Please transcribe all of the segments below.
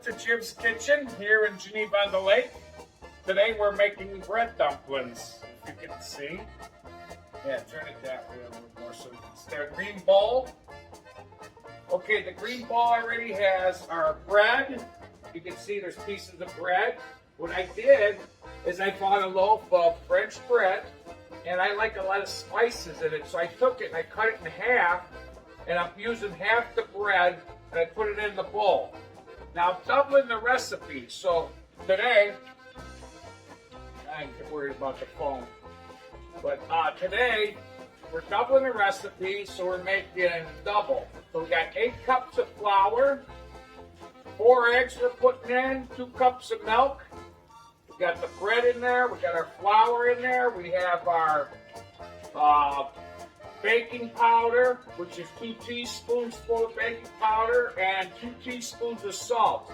to Jim's Kitchen here in Geneva on the Lake. Today we're making bread dumplings, if you can see. Yeah, turn it that way a little more so you can see our green bowl. Okay, the green bowl already has our bread. You can see there's pieces of bread. What I did is I bought a loaf of French bread, and I like a lot of spices in it, so I took it and I cut it in half, and I'm using half the bread and I put it in the bowl. Now I'm doubling the recipe, so today, I ain't worried about the phone, but today we're doubling the recipe, so we're making double. So we got 8 cups of flour, 4 eggs we're putting in, 2 cups of milk. We got the bread in there, we got our flour in there, we have our baking powder, which is 2 teaspoons full of baking powder and 2 teaspoons of salt.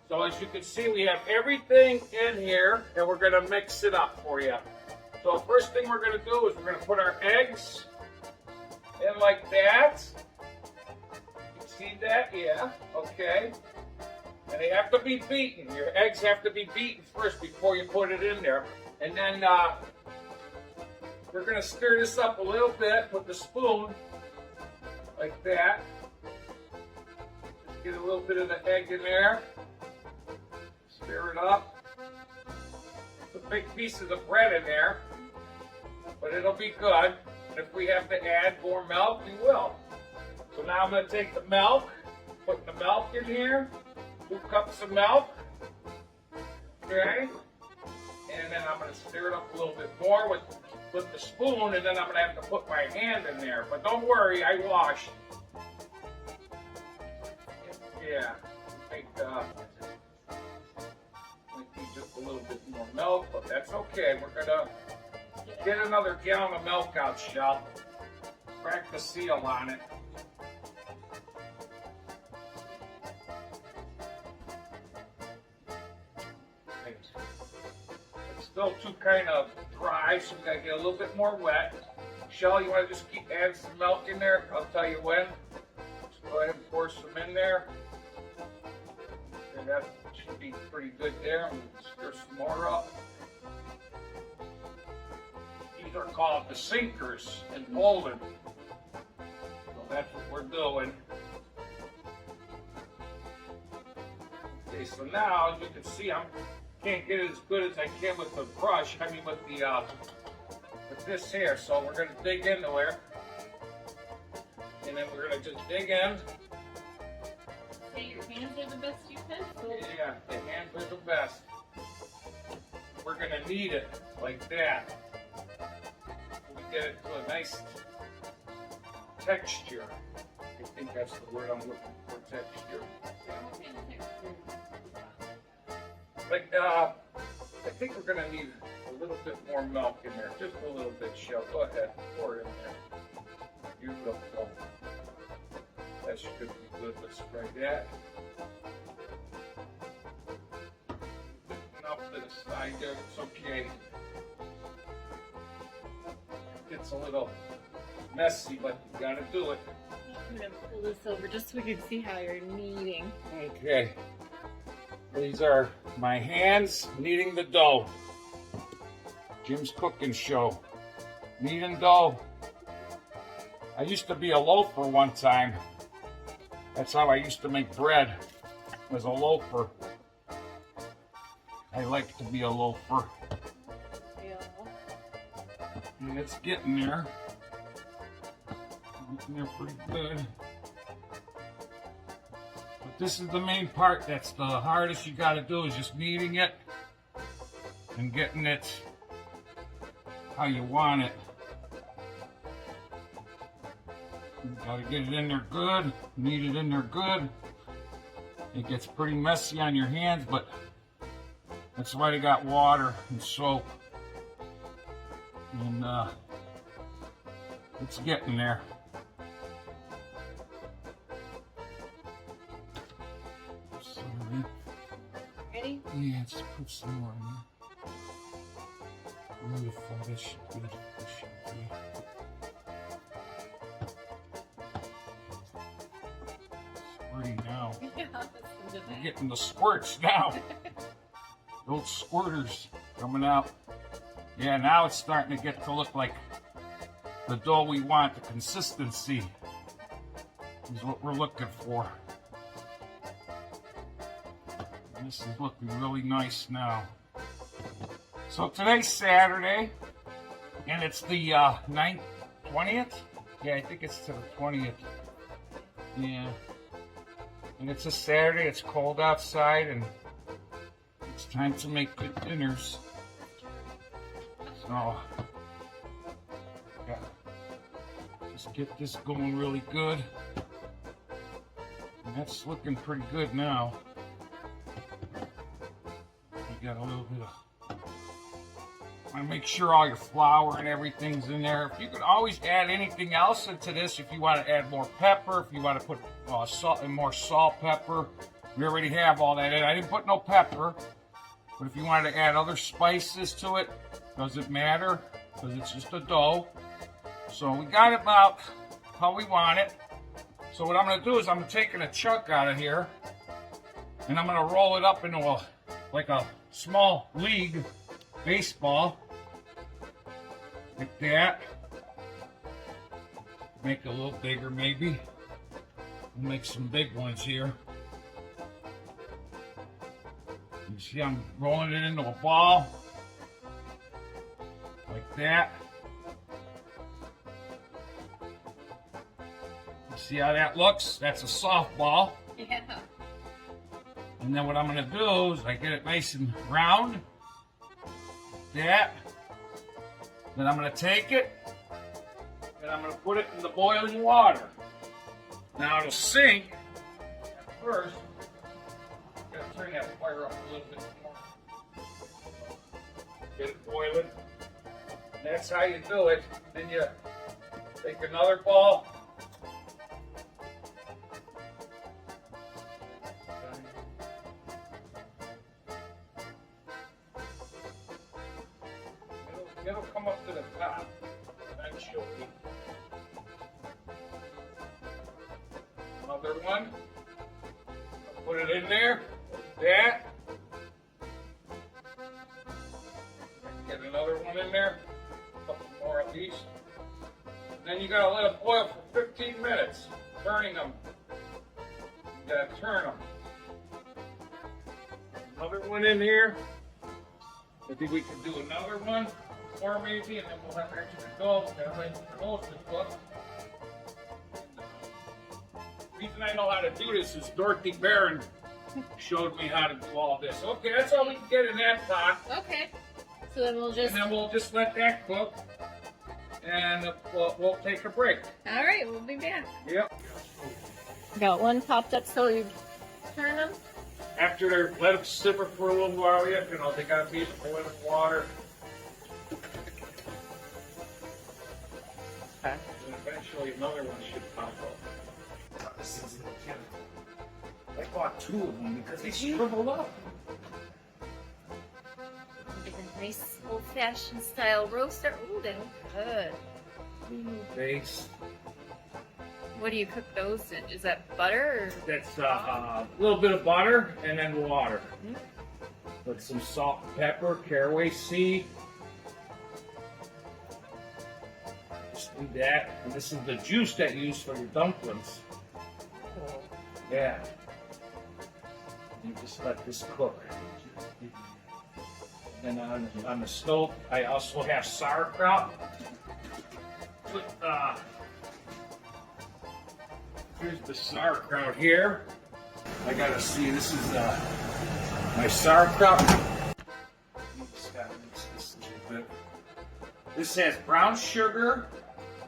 So as you can see, we have everything in here, and we're gonna mix it up for you. So first thing we're gonna do is we're gonna put our eggs in like that. You see that? Yeah, okay. And they have to be beaten. Your eggs have to be beaten first before you put it in there. And then we're going to stir this up a little bit with the spoon, like that. Just get a little bit of the egg in there. Stir it up. Put big pieces of bread in there, but it'll be good. And if we have to add more milk, we will. So now I'm going to take the milk, put the milk in here. 2 cups of milk, okay, and then I'm going to stir it up a little bit more with the spoon, and then I'm going to have to put my hand in there, but don't worry, I washed. Yeah, might need just a little bit more milk, but that's okay. We're going to get another gallon of milk out, Shell. Crack the seal on it. It's still too kind of dry, so we gotta get a little bit more wet. Shell, you want to just keep adding some milk in there? I'll tell you when. Just go ahead and pour some in there. And that should be pretty good there. I'm gonna stir some more up. These are called the sinkers in Poland. So that's what we're doing. Okay, so now as you can see, can't get it as good as I can with the brush. I mean with this here. So we're gonna dig into there, and then we're gonna just dig in. Say your hands are the best utensil. Yeah, the hands are the best. We're gonna knead it like that. We get it to a nice texture. I think that's the word I'm looking for, texture. Like, I think we're gonna need a little bit more milk in there, just a little bit, Shell. Go ahead, pour it in there. Beautiful. That should be good. Let's try that. Enough to the side there, it's okay. It's a little messy, but you gotta do it. I'm gonna pull this over just so we can see how you're kneading. Okay. These are my hands kneading the dough. Jim's cooking show. Kneading dough. I used to be a loafer one time. That's how I used to make bread, as a loafer. I like to be a loafer. Yeah. And it's getting there. Getting there pretty good. This is the main part. That's the hardest you got to do, is just kneading it and getting it how you want it. You got to get it in there good, knead it in there good. It gets pretty messy on your hands, but that's why they got water and soap. And it's getting there. Ready? Yeah, just put some more in there. Beautiful, this should be. It's pretty now. You're getting the squirts now. Those squirters coming out. Yeah, now it's starting to get to look like the dough we want. The consistency is what we're looking for. And this is looking really nice now. So today's Saturday, and it's the 20th? Yeah, I think it's to the 20th. Yeah. And it's a Saturday, it's cold outside, and it's time to make good dinners. So, yeah, just get this going really good. And that's looking pretty good now. You got a little bit of, want to make sure all your flour and everything's in there. You can always add anything else into this if you want to add more pepper, if you want to put salt and more salt, pepper. We already have all that in. I didn't put no pepper, but if you wanted to add other spices to it, doesn't matter, because it's just a dough. So we got it about how we want it. So what I'm going to do is I'm taking a chunk out of here, and I'm going to roll it up into like a small league baseball, like that. Make it a little bigger maybe. We'll make some big ones here. You see I'm rolling it into a ball. Like that. You see how that looks? That's a softball. Yeah. And then what I'm going to do is I get it nice and round. Like that. Then I'm going to take it and I'm going to put it in the boiling water. Now it'll sink at first. Got to turn that fire up a little bit more. Get it boiling. That's how you do it. Then you take another ball. It'll come up to the top eventually. Another one. Put it in there. Like that. Get another one in there. More at least. And then you gotta let them boil for 15 minutes, turning them. You gotta turn them. Another one in here. I think we can do another one more maybe, and then we'll have extra dough. Gotta wait for those to cook. The reason I know how to do this is Dorothy Barron showed me how to do all this. Okay, that's all we can get in that pot. Okay. So then we'll just let that cook. And we'll take a break. All right, we'll be back. Yep. Got one topped up, so you turn them. After they let them simmer for a little while, they gotta be in boiling water. Okay. And eventually another one should pop up. This is legit. I bought 2 of them because they shriveled up. Get a nice old-fashioned style roaster. Ooh, they look good. Base. What do you cook those in? Is that butter? Or? That's a little bit of butter and then water. With some salt and pepper, caraway seed. Just do that. And this is the juice that you use for your dumplings. Yeah. You just let this cook. And on the stove, I also have sauerkraut. Here's the sauerkraut here. I gotta see, this is my sauerkraut. You just gotta mix this a little bit. This has brown sugar,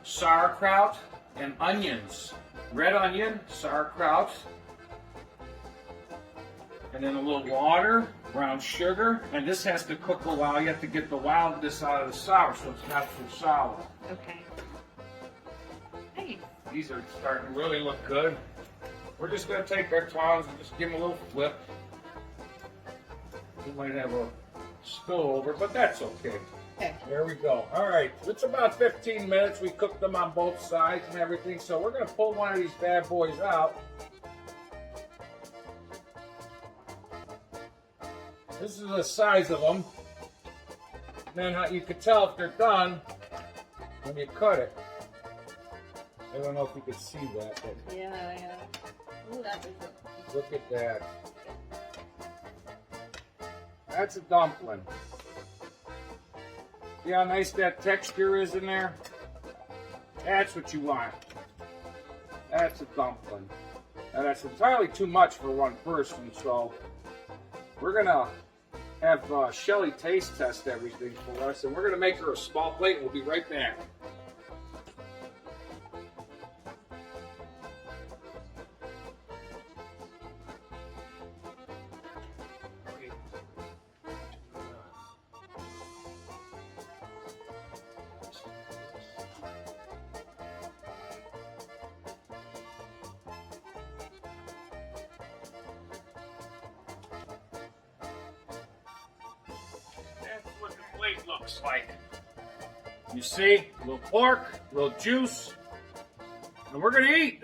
sauerkraut, and onions. Red onion, sauerkraut, and then a little water, brown sugar, and this has to cook a while. You have to get the wildness out of the sour so it's not too sour. Okay. Nice. These are starting to really look good. We're just going to take our tongs and just give them a little flip. We might have a spillover, but that's okay. Okay. There we go. All right, it's about 15 minutes. We cooked them on both sides and everything, so we're going to pull one of these bad boys out. This is the size of them. Then how you can tell if they're done when you cut it. I don't know if you can see that, but Yeah. Ooh, that's a look at that. That's a dumpling. See how nice that texture is in there? That's what you want. That's a dumpling. Now that's entirely too much for one person, so we're gonna have Shelly taste test everything for us, and we're gonna make her a small plate, and we'll be right back. That's what the plate looks like. You see, a little pork, a little juice, and we're gonna eat.